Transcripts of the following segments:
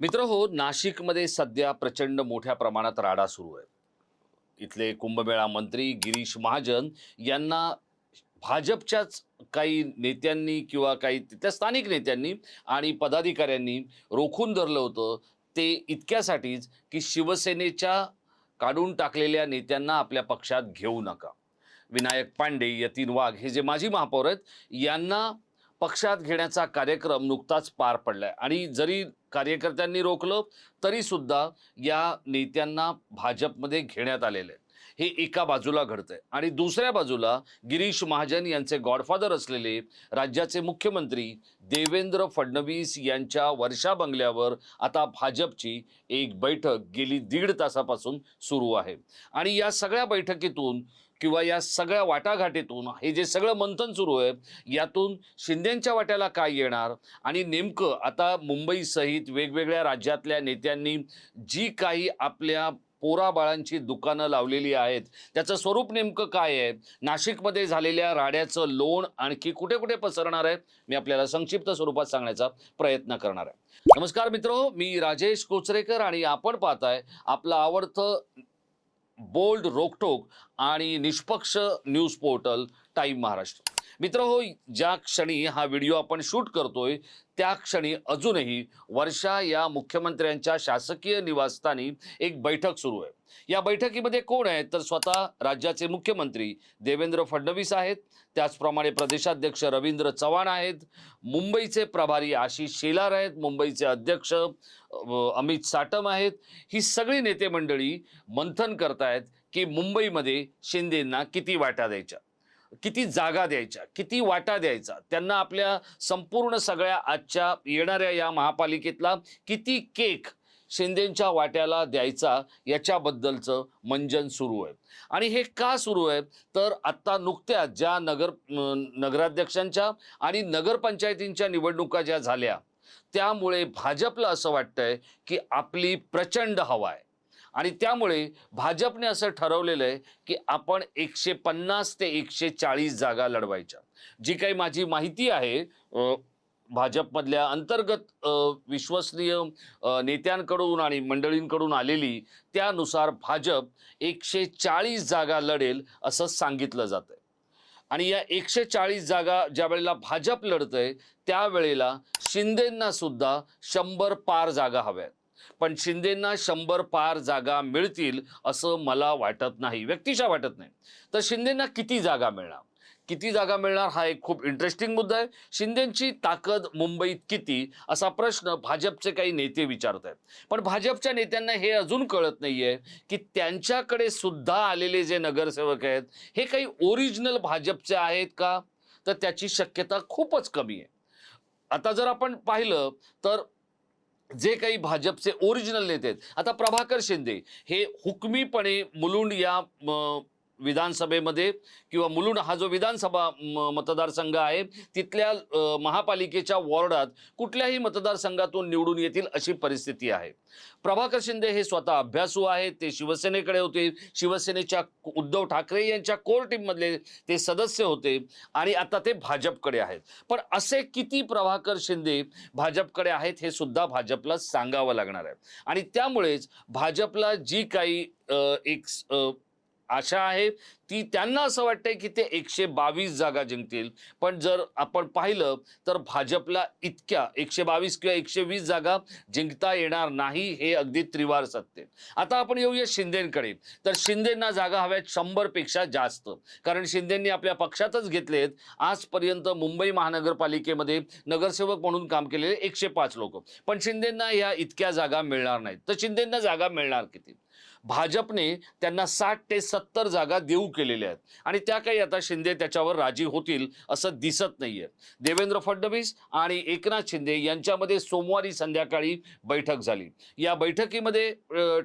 मित्रहो, नाशिकमध्ये सध्या प्रचंड मोठ्या प्रमाणात राडा सुरू आहे. इथले कुंभमेळा मंत्री गिरीश महाजन यांना भाजपच्याच काही नेत्यांनी किंवा काही तिथल्या स्थानिक नेत्यांनी आणि पदाधिकाऱ्यांनी रोखून धरलं होतं. ते इतक्यासाठीच की शिवसेनेच्या काढून टाकलेल्या नेत्यांना आपल्या पक्षात घेऊ नका. विनायक पांडे, यतीन वाघ हे जे माजी महापौर आहेत, यांना पक्षात घेण्याचा कार्यक्रम नुकताच पार पडलाय आणि जरी कार्यकर्त्यांनी रोखलं तरी सुद्धा या नेत्यांना भाजपमध्ये घेण्यात आलेलं आहे. हे एका बाजूला घडतंय आणि दुसऱ्या बाजूला गिरीश महाजन यांचे गॉडफादर असलेले राज्याचे मुख्यमंत्री देवेंद्र फडणवीस यांच्या वर्षा बंगल्यावर आता भाजपची एक बैठक गेली 1.5 तासापासून सुरू आहे. आणि या सगळ्या बैठकीतून किंवा या सगळ्या वाटाघाटीतून हे जे सगळं मंथन सुरू आहे, यातून शिंदेंच्या वाट्याला काय येणार आणि नेमकं आता मुंबईसहित वेगवेगळ्या राज्यातल्या नेत्यांनी जी काही आपल्या पोराबाळांची दुकानं लावलेली आहेत, त्याचं स्वरूप नेमकं काय आहे, नाशिकमध्ये झालेल्या राड्याचं लोण आणखी कुठे कुठे पसरणार आहे, मी आपल्याला संक्षिप्त स्वरूपात सांगण्याचा प्रयत्न करणार आहे. नमस्कार मित्रो, मी राजेश कोचरेकर आणि आपण पाहताय आपलं आवडतं बोल्ड, रोकटोक आणि निष्पक्ष न्यूज पोर्टल टाइम महाराष्ट्र. मित्रहो, ज्या क्षणी हा व्हिडिओ आपण शूट करतोय त्या क्षणी अजूनही वर्षा या मुख्यमंत्र्यांच्या शासकीय निवासस्थानी एक बैठक सुरू आहे. या बैठकीमध्ये कोण आहे तर स्वतः राज्याचे मुख्यमंत्री देवेंद्र फडणवीस आहेत, त्याचप्रमाणे प्रदेशाध्यक्ष रवींद्र चव्हाण आहेत, मुंबईचे प्रभारी आशिष शेलार आहेत, मुंबईचे अध्यक्ष अमित साटम आहेत. ही सगळी नेते मंडळी मंथन करतायत की मुंबईमध्ये शिंदेंना किती वाटा द्यायच्या, किती जागा द्यायच्या, किती वाटा द्यायचा, त्यांना आपल्या संपूर्ण सगळ्या आजच्या येणाऱ्या या महापालिकेतला किती केक शिंदेंच्या वाट्याला द्यायचा याच्याबद्दलचं मंजन सुरू आहे. आणि हे का सुरू आहे तर आत्ता नुकत्याच ज्या नगराध्यक्षांच्या आणि नगरपंचायतींच्या निवडणुका ज्या झाल्या त्यामुळे भाजपला असं वाटतंय की आपली प्रचंड हवा आहे आणि त्यामुळे भाजपने असं ठरवलेलं आहे की आपण 150 ते 140 जागा लढवायच्या. जी काही माझी माहिती आहे भाजपमधल्या अंतर्गत विश्वसनीय नेत्यांकडून आणि मंडळींकडून आलेली, त्यानुसार भाजप 140 जागा लढेल असं सांगितलं जातंय. आणि या 140 जागा ज्या वेळेला भाजप लढतंय त्यावेळेला शिंदेंना सुद्धा 100 पार जागा हव्यात. पण शिंदेंना 100 पार जागा मिळतील असं मला वाटत नाही, व्यक्तिशः वाटत नाही. तर शिंदेंना किती जागा मिळणार, किती जागा मिळणार हा एक खूप इंटरेस्टिंग मुद्दा आहे. शिंदेंची ताकद मुंबईत किती असा प्रश्न भाजपचे काही नेते विचारत आहेत. पण भाजपच्या नेत्यांना हे अजून कळत नाहीये की त्यांच्याकडे सुद्धा आलेले जे नगरसेवक आहेत हे काही ओरिजिनल भाजपचे आहेत का, तर त्याची शक्यता खूपच कमी आहे. आता जर आपण पाहिलं तर जे काही भाजपचे ओरिजिनल नेते आहेत, आता प्रभाकर शिंदे हे हुकमीपणे मुलुंड या विधानसभेमध्ये किंवा मुलुंड हा जो विधानसभा मतदारसंघ आहे तिथल्या महापालिकेच्या वॉर्डात कुठल्याही मतदारसंघातून निवडून येतील अशी परिस्थिती आहे. प्रभाकर शिंदे हे स्वतः अभ्यासू आहेत, ते शिवसेनेकडे होते, शिवसेनेच्या उद्धव ठाकरे यांच्या कोर टीममधले ते सदस्य होते आणि आता ते भाजपकडे आहेत. पण असे किती प्रभाकर शिंदे भाजपकडे आहेत हे सुद्धा भाजपला सांगावं लागणार आहे. आणि त्यामुळेच भाजपला जी काही एक आशा आहे ती, त्यांना असं वाटतंय की ते 122 जागा जिंकतील. पण जर आपण पाहिलं तर भाजपला इतक्या 122 किंवा 120 जागा जिंकता येणार नाही, हे अगदी त्रिवार सत्य. आता आपण येऊया शिंदेंकडे. तर शिंदेंना जागा हव्यात 100 पेक्षा जास्त, कारण शिंदेंनी आपल्या पक्षातच घेतलेत आजपर्यंत मुंबई महानगरपालिकेमध्ये नगरसेवक म्हणून काम केलेले 105 लोक. पण शिंदेंना या इतक्या जागा मिळणार नाहीत. तर शिंदेंना जागा मिळणार किती? भाजपने त्यांना 60 ते 70 जागा देऊ केलेल्या आहेत आणि त्या काही आता शिंदे त्याच्यावर राजी होतील असं दिसत नाहीये. देवेंद्र फडणवीस आणि एकनाथ शिंदे यांच्यामध्ये सोमवारी संध्याकाळी बैठक झाली. या बैठकीमध्ये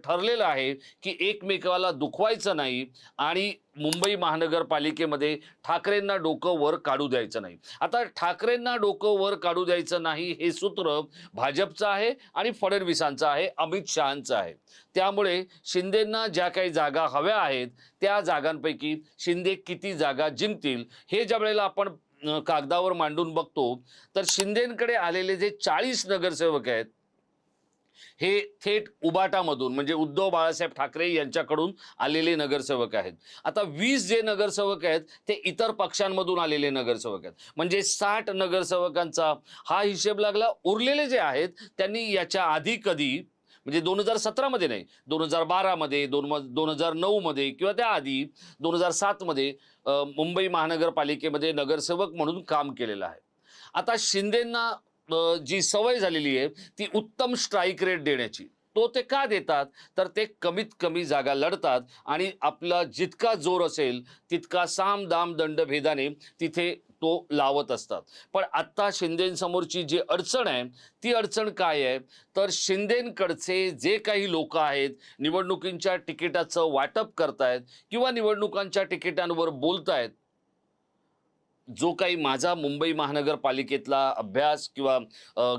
ठरलेलं आहे की एकमेकाला दुखवायचं नाही आणि मुंबई महानगरपालिकेमध्ये ठाकरेंना डोकं वर काढू द्यायचं नाही. आता ठाकरेंना डोकं वर काढू द्यायचं नाही हे सूत्र भाजपचं आहे आणि फडणवीसांचं आहे, अमित शहांचं आहे. त्यामुळे शिंदेंना ज्या काही जागा हव्या आहेत त्या जागांपैकी शिंदे किती जागा जिंकतील हे ज्या वेळेला आपण कागदावर मांडून बघतो तर शिंदेंकडे आलेले जे 40 नगरसेवक आहेत हे थेट उबाटामधून म्हणजे उद्धव बाळासाहेब ठाकरे यांच्याकडून आलेले नगरसेवक आहेत. आता 20 जे नगरसेवक आहेत ते इतर पक्षांमधून आलेले नगरसेवक आहेत. म्हणजे 60 नगरसेवकांचा हा हिशेब लागला. उरलेले जे आहेत त्यांनी याच्या आधी कधी म्हणजे 2017 मध्ये नाही, 2012 मध्ये, 2009 मध्ये किंवा त्याआधी 2007 मध्ये मुंबई महानगरपालिकेमध्ये नगरसेवक म्हणून काम केलेलं आहे. आता शिंदेंना जी सवय झालेली आहे ती उत्तम स्ट्राईक रेट देण्याची. तो ते का देतात? तर ते कमीत कमी जागा लढतात आणि आपला जितका जोर असेल तितका साम दाम दंडभेदाने तिथे तो लावत असतात. पण आत्ता शिंदेंसमोरची जी अडचण आहे ती अडचण काय आहे? तर शिंदेंकडचे जे काही लोक आहेत, निवडणुकींच्या तिकिटाचं वाटप करतायत किंवा निवडणुकांच्या तिकिटांवर बोलतायत, जो काही माझा मुंबई महानगरपालिकेतला अभ्यास किंवा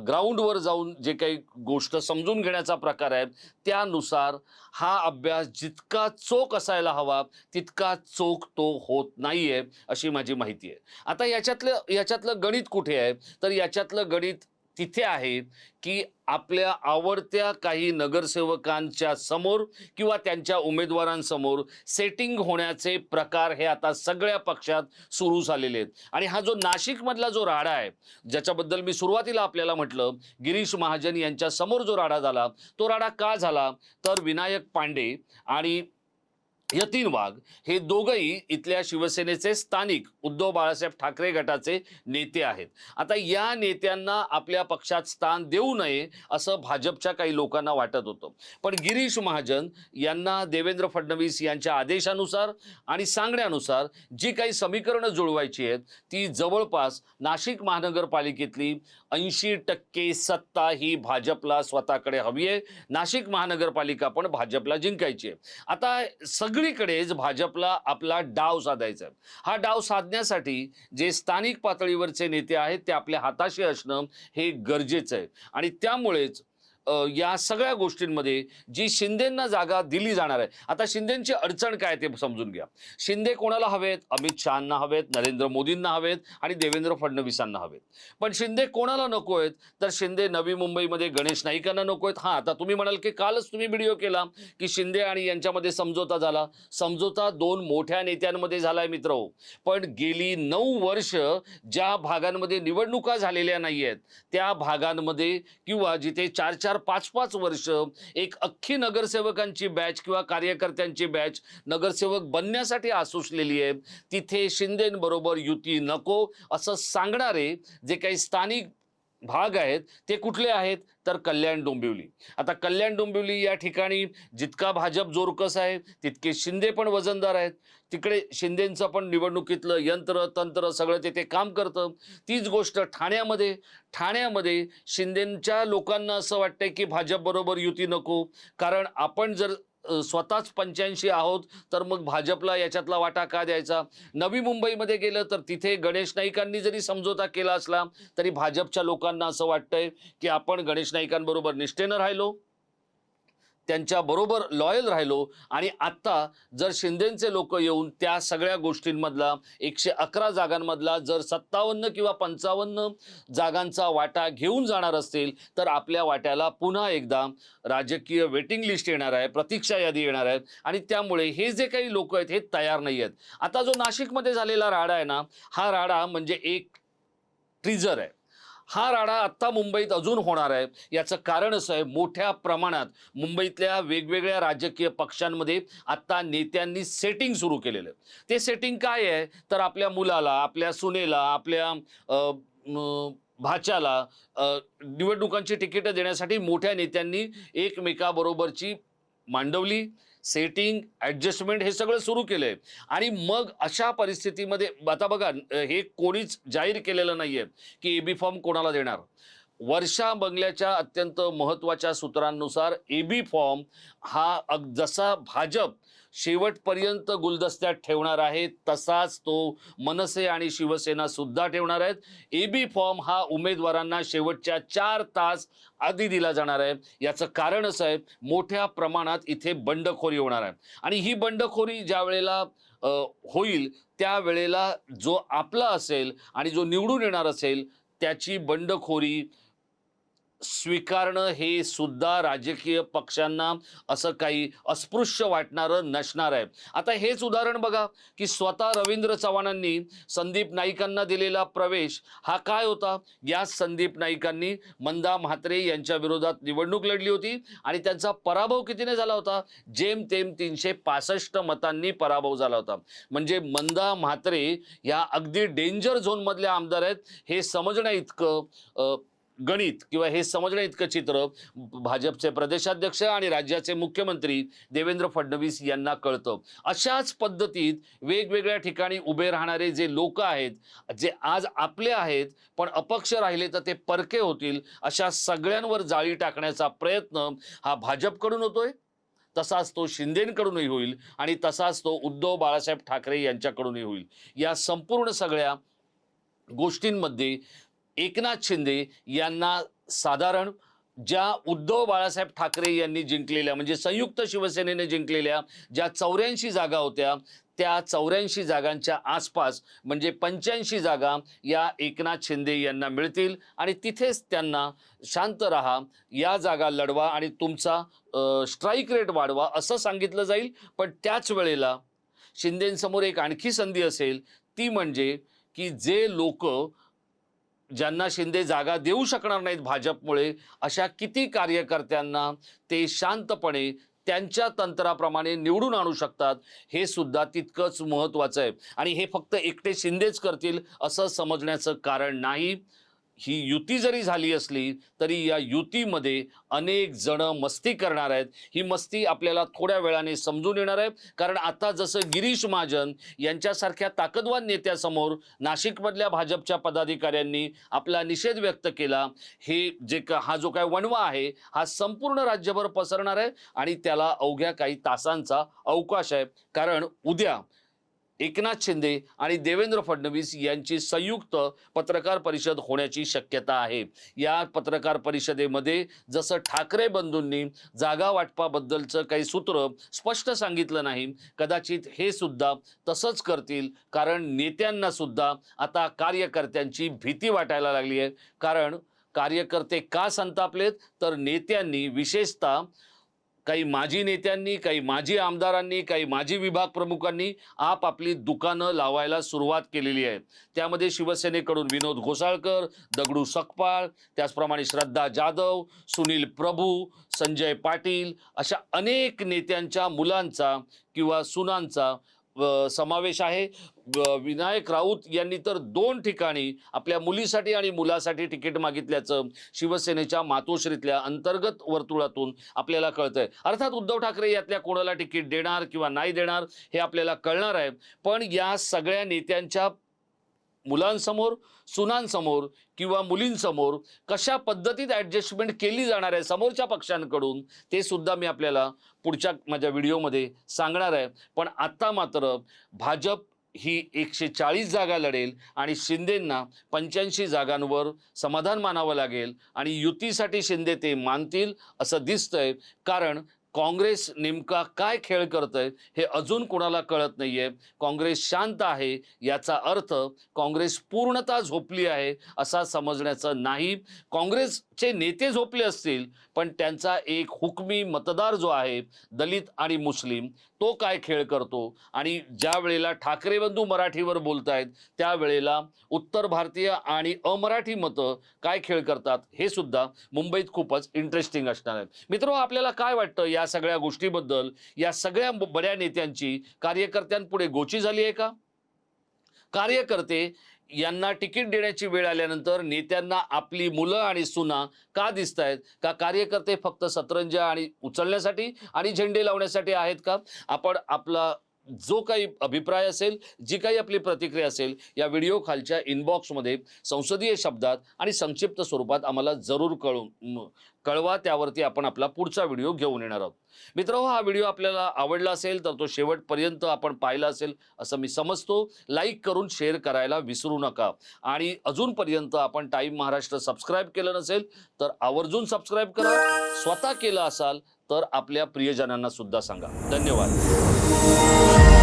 ग्राउंडवर जाऊन जे काही गोष्ट समजून घेण्याचा प्रकार आहे त्यानुसार हा अभ्यास जितका चोख असायला हवा तितका चोख तो होत नाहीये अशी माझी माहिती आहे. आता याच्यातलं गणित कुठे आहे? तर याच्यातलं गणित तिथे आहे की आपल्या आवडत्या काही नगरसेवकांच्या समोर किंवा त्यांच्या उमेदवारांसमोर सेटिंग होण्याचे प्रकार हे आता सगळ्या पक्षात सुरू झालेले आहेत. आणि हा जो नाशिकमधला जो राडा आहे, ज्याच्याबद्दल मी सुरुवातीला आपल्याला म्हटलं, गिरीश महाजन यांच्या समोर जो राडा झाला, तो राडा का झाला? तर विनायक पांडे आणि यतीन वाघ हे दोघंही इथल्या शिवसेनेचे स्थानिक उद्धव बाळासाहेब ठाकरे गटाचे नेते आहेत. आता या नेत्यांना आपल्या पक्षात स्थान देऊ नये असं भाजपच्या काही लोकांना वाटत होतं. पण गिरीश महाजन यांना देवेंद्र फडणवीस यांच्या आदेशानुसार आणि सांगण्यानुसार जी काही समीकरणं जुळवायची आहेत ती जवळपास नाशिक महानगरपालिकेतली 80% सत्ता ही भाजपला स्वतःकडे हवी आहे. नाशिक महानगरपालिका पण भाजपला जिंकायची आहे. आता सगळीकडेच भाजपला आपला डाव साधायचा आहे. हा डाव साधण्यासाठी जे स्थानिक पातळीवरचे नेते आहेत ते आपल्या हाताशी असणं हे गरजेचं आहे. आणि त्यामुळेच या सगळ्या गोष्टींमध्ये जी शिंदेंना जागा दिली जाणार आहे. आता शिंदेंची अडचण काय ते समजून घ्या. शिंदे कोणाला हवेत? अमित शहांना हवेत, नरेंद्र मोदींना हवेत आणि देवेंद्र फडणवीसांना हवेत. पण शिंदे कोणाला नको आहेत? तर शिंदे नवी मुंबईमध्ये गणेश नाईकांना नको आहेत. हां, आता तुम्ही म्हणाल की कालच तुम्ही व्हिडिओ केला की शिंदे आणि यांच्यामध्ये समझोता झाला. समझोता 2 मोठ्या नेत्यांमध्ये झालाय मित्रहो. पण गेली 9 वर्ष ज्या भागांमध्ये निवडणुका झालेल्या नाही आहेत त्या भागांमध्ये किंवा जिथे 4-4 5-5 वर्ष एक अख्खी नगरसेवकांची बॅच किंवा कार्यकर्त्यांची बॅच नगरसेवक बनण्यासाठी आसुसलेली आहे, तिथे शिंदेंबरोबर युती नको असं सांगणारे जे काही स्थानिक भाग आहेत ते कुठले आहेत? तर कल्याण डोंबिवली. आता कल्याण डोंबिवली या ठिकाणी जितका भाजप जोरकस आहे तितके शिंदे पण वजनदार आहेत. तिकडे शिंदेंचं पण निवडणुकीतलं यंत्र तंत्र सगळं तिथे काम करतं. तीच गोष्ट ठाण्यामध्ये शिंदेंच्या लोकांना असं वाटतंय की भाजप बरोबर युती नको, कारण आपण जर स्वतःच 85 आहोत तर मग भाजपला याच्यातला वाटा का द्यायचा? नवी मुंबईमध्ये गेलं तर तिथे गणेश नाईकांनी जरी समझोता केला असला तरी भाजपच्या लोकांना असं वाटतंय की आपण गणेश नाईकांबरोबर निष्ठेनं राहिलो, त्यांच्याबरोबर लॉयल राहिलो आणि आत्ता जर शिंदेंचे लोक येऊन त्या सगळ्या गोष्टींमधला 111 जागांमधला जर 57 किंवा 55 जागांचा वाटा घेऊन जाणार असतील तर आपल्या वाट्याला पुन्हा एकदा राजकीय वेटिंग लिस्ट येणार आहे, प्रतीक्षा यादी येणार आहे आणि त्यामुळे हे जे काही लोक आहेत हे तयार नाही आहेत. आता जो नाशिकमध्ये झालेला राडा आहे ना, हा राडा म्हणजे एक ट्रिजर आहे. हा राडा आत्ता मुंबईत अजून होणार आहे. याचं कारण असं आहे, मोठ्या प्रमाणात मुंबईतल्या वेगवेगळ्या राजकीय पक्षांमध्ये आत्ता नेत्यांनी सेटिंग सुरू केलेलं आहे. ते सेटिंग काय आहे? तर आपल्या मुलाला, आपल्या सुनेला, आपल्या भाच्याला निवडणुकांची तिकीटं देण्यासाठी मोठ्या नेत्यांनी एकमेकाबरोबरची मांडवली, सेटिंग, ॲडजस्टमेंट हे सगळं सुरू केलंय. आणि मग अशा परिस्थितीमध्ये आता बघा, हे कोणीच जाहीर केलेलं नाहीये की एबी फॉर्म कोणाला देणार. वर्षा बंगल्याच्या अत्यंत महत्त्वाच्या सूत्रांनुसार एबी फॉर्म हा जसा भाजप शेवटपर्यंत गुलदस्त्यात ठेवणार आहे तसाच तो मनसे आणि शिवसेना सुद्धा ठेवणार आहेत. एबी फॉर्म हा उमेदवारांना शेवटच्या 4 तास आधी दिला जाणार आहे. याचं कारण असं आहे, मोठ्या प्रमाणात इथे बंडखोरी होणार आहे आणि ही बंडखोरी ज्या वेळेला होईल त्यावेळेला जो आपला असेल आणि जो निवडून येणार असेल त्याची बंडखोरी स्वीकारणं हे सुद्धा राजकीय पक्षांना असं काही अस्पृश्य वाटणारं नसणार आहे. आता हेच उदाहरण बघा की स्वतः रवींद्र चव्हाणांनी संदीप नाईकांना दिलेला प्रवेश हा काय होता. याच संदीप नाईकांनी मंदा म्हात्रे यांच्या विरोधात निवडणूक लढली होती आणि त्यांचा पराभव कितीने झाला होता. जेमतेम 365 मतांनी पराभव झाला होता. म्हणजे मंदा म्हात्रे या अगदी डेंजर झोनमधल्या आमदार आहेत हे समजण्या इतकं गणित किंवा हे समजण्या इतकं चित्र भाजपचे प्रदेशाध्यक्ष आणि राज्याचे मुख्यमंत्री देवेंद्र फडणवीस यांना कळतं. अशाच पद्धतीत वेगवेगळ्या ठिकाणी उभे राहणारे जे लोक आहेत, जे आज आपले आहेत पण अपक्ष राहिले तर ते परके होतील, अशा सगळ्यांवर जाळी टाकण्याचा प्रयत्न हा भाजपकडून होतोय. तसाच तो शिंदेकडूनही होईल आणि तसाच तो उद्धव बाळासाहेब ठाकरे यांच्याकडूनही होईल. या संपूर्ण सगळ्या गोष्टींमध्ये एकनाथ शिंदे यांना साधारण ज्या उद्धव बाळासाहेब ठाकरे यांनी जिंकलेल्या म्हणजे संयुक्त शिवसेनेने जिंकलेल्या ज्या 84 जागा होत्या त्या 84 जागांच्या आसपास म्हणजे 85 जागा या एकनाथ शिंदे यांना मिळतील आणि तिथेच त्यांना शांत राहा, या जागा लढवा आणि तुमचा स्ट्राईक रेट वाढवा असं सांगितलं जाईल. पण त्याच वेळेला शिंदेंसमोर एक आणखी संधी असेल, ती म्हणजे की जे लोक ज्यांना शिंदे जागा देऊ शकणार नाहीत भाजपमुळे, अशा किती कार्यकर्त्यांना ते शांतपणे त्यांच्या तंत्राप्रमाणे निवडून आणू शकतात हे सुद्धा तितकंच महत्त्वाचं आहे. आणि हे फक्त एकटे शिंदेच करतील असं समजण्याचं कारण नाही. ही युती जरी झाली असली तरी या युतीमध्ये अनेक जण मस्ती करणार आहेत. ही मस्ती आपल्याला थोड्या वेळाने समजून येणार आहे. कारण आता जसं गिरीश महाजन यांच्यासारख्या ताकदवान नेत्यासमोर नाशिकमधल्या भाजपच्या पदाधिकाऱ्यांनी आपला निषेध व्यक्त केला, हे हा जो काय वणवा आहे हा संपूर्ण राज्यभर पसरणार आहे आणि त्याला अवघ्या काही तासांचा अवकाश आहे. कारण उद्या एकनाथ शिंदे आणि देवेंद्र फडणवीस यांची संयुक्त पत्रकार परिषद होण्याची शक्यता आहे. या पत्रकार परिषदेमध्ये जसं ठाकरे बंधूंनी जागा वाटपाबद्दलचं काही सूत्र स्पष्ट सांगितलं नाही, कदाचित हे सुद्धा तसंच करतील. कारण नेत्यांना सुद्धा आता कार्यकर्त्यांची भीती वाटायला लागली आहे. कारण कार्यकर्ते का संतापलेत तर नेत्यांनी, विशेषतः काही माजी नेत्यांनी, काही माजी आमदारांनी, काही माजी विभाग प्रमुखांनी आपापली दुकानं लावायला सुरुवात केलेली आहे. त्यामध्ये शिवसेनेकडून विनोद घोसाळकर, दगडू सकपाळ, त्याचप्रमाणे श्रद्धा जाधव, सुनील प्रभू, संजय पाटील अशा अनेक नेत्यांच्या मुलांचा किंवा सुनांचा समावेश आहे. विनायक राऊत यांनी तर 2 ठिकाणी आपल्या मुलीसाठी आणि मुलासाठी तिकीट मागितल्याचं शिवसेनेच्या मातोश्रीतल्या अंतर्गत वर्तुळातून आपल्याला कळतंय. अर्थात उद्धव ठाकरे यातल्या कोणाला तिकीट देणार किंवा नाही देणार हे आपल्याला कळणार आहे. पण या सगळ्या नेत्यांच्या मुलांसमोर, सुनांसमोर किंवा मुलींसमोर कशा पद्धतीत ॲडजस्टमेंट केली जाणार आहे समोरच्या पक्षांकडून ते सुद्धा मी आपल्याला पुढच्या माझ्या व्हिडिओमध्ये सांगणार आहे. पण आता मात्र भाजप ही 140 जागा लढेल आणि शिंदेंना 85 जागांवर समाधान मानावं लागेल आणि युतीसाठी शिंदे ते मानतील असं दिसतंय. कारण काँग्रेस नेमका काय खेळ करतंय हे अजून कोणाला कळत नाहीये. काँग्रेस शांत आहे याचा अर्थ काँग्रेस पूर्णतः झोपली आहे असा समजण्याचं नाही. काँग्रेसचे नेते झोपले असतील पण त्यांचा एक हुकमी मतदार जो आहे दलित आणि मुस्लिम, तो काय खेळ करतो आणि ज्या वेळेला ठाकरे बंधू मराठीवर बोलतायत त्यावेळेला उत्तर भारतीय आणि अमराठी मतं काय खेळ करतात हे सुद्धा मुंबईत खूपच इंटरेस्टिंग असणार आहे. मित्रो, आपल्याला काय वाटतं या सगळ्या गोष्टीबद्दल? या सगळ्या बड्या नेत्यांची कार्यकर्त्यांपुढे गोची झाली आहे का? कार्यकर्ते यांना तिकीट देण्याची वेळ आल्यानंतर नेत्यांना आपली मुलं आणि सुना का दिसत आहेत? का कार्यकर्ते फक्त सतरंजा आणि उचलण्यासाठी आणि झेंडे लावण्यासाठी आहेत का? आपण आपला जो काही अभिप्राय असेल, जी काही आपली प्रतिक्रिया असेल या व्हिडिओ खालच्या इनबॉक्समध्ये संसदीय शब्दात आणि संक्षिप्त स्वरूपात आम्हाला जरूर कळवा. त्यावरती आपण आपला पुढचा व्हिडिओ घेऊन येणार आहोत. मित्रांनो, हा व्हिडिओ आपल्याला आवडला असेल तर तो शेवटपर्यंत आपण पाहिला असेल असं मी समजतो. लाईक करून शेअर करायला विसरू नका आणि अजूनपर्यंत आपण टाइम महाराष्ट्र सबस्क्राईब केलं नसेल तर आवर्जून सबस्क्राईब करा. स्वतः केलं असाल तर आपल्या प्रियजनांना सुद्धा सांगा. धन्यवाद.